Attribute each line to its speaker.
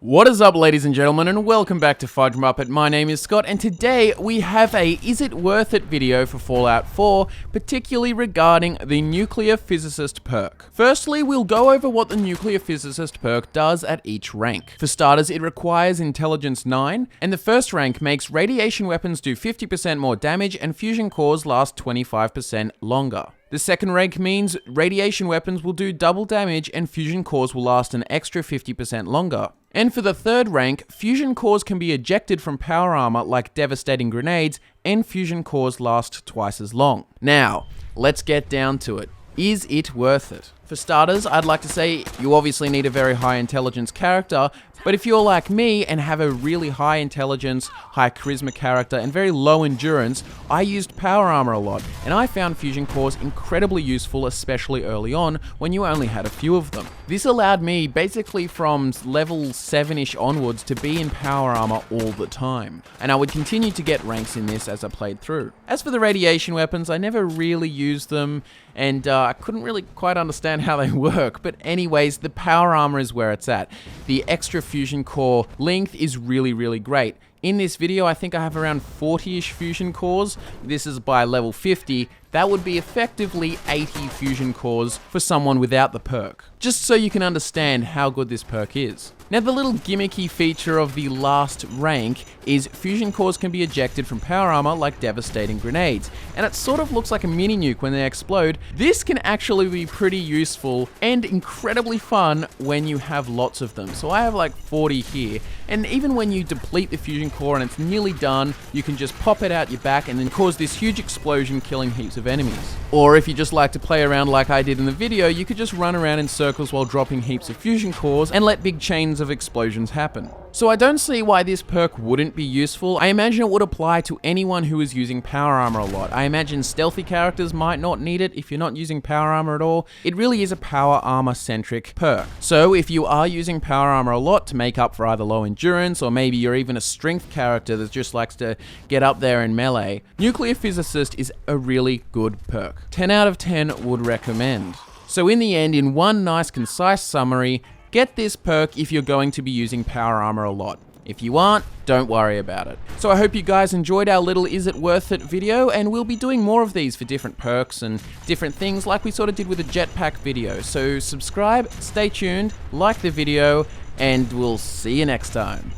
Speaker 1: What is up, ladies and gentlemen, and welcome back to FudgeMuppet. My name is Scott, and today we have a Is It Worth It video for Fallout 4, particularly regarding the Nuclear Physicist Perk. Firstly, we'll go over what the Nuclear Physicist Perk does at each rank. For starters, it requires Intelligence 9, and the first rank makes radiation weapons do 50% more damage and fusion cores last 25% longer. The second rank means radiation weapons will do double damage and fusion cores will last an extra 50% longer. And for the third rank, fusion cores can be ejected from power armor like devastating grenades, and fusion cores last twice as long. Now, let's get down to it. Is it worth it? For starters, I'd like to say you obviously need a very high intelligence character, but if you're like me and have a really high intelligence, high charisma character, and very low endurance, I used power armor a lot, and I found fusion cores incredibly useful, especially early on when you only had a few of them. This allowed me basically from level 7-ish onwards to be in power armor all the time, and I would continue to get ranks in this as I played through. As for the radiation weapons, I never really used them, and I couldn't really quite understand how they work, but anyways, the power armor is where it's at. The extra fusion core length is really great. In this video, I think I have around 40-ish fusion cores. This is by level 50. That would be effectively 80 fusion cores for someone without the perk. Just so you can understand how good this perk is. Now, the little gimmicky feature of the last rank is fusion cores can be ejected from power armor like devastating grenades, and it sort of looks like a mini nuke when they explode. This can actually be pretty useful and incredibly fun when you have lots of them. So I have like 40 here, and even when you deplete the fusion core and it's nearly done, you can just pop it out your back and then cause this huge explosion, killing heaps of enemies. Or if you just like to play around like I did in the video, you could just run around in circles while dropping heaps of fusion cores and let big chains of explosions happen. So I don't see why this perk wouldn't be useful. I imagine it would apply to anyone who is using power armor a lot. I imagine stealthy characters might not need it if you're not using power armor at all. It really is a power armor centric perk. So if you are using power armor a lot to make up for either low endurance, or maybe you're even a strength character that just likes to get up there in melee, Nuclear Physicist is a really good perk. 10 out of 10 would recommend. So in the end, in one nice concise summary, get this perk if you're going to be using power armor a lot. If you aren't, don't worry about it. So I hope you guys enjoyed our little Is It Worth It video, and we'll be doing more of these for different perks and different things like we sort of did with the jetpack video. So subscribe, stay tuned, like the video, and we'll see you next time.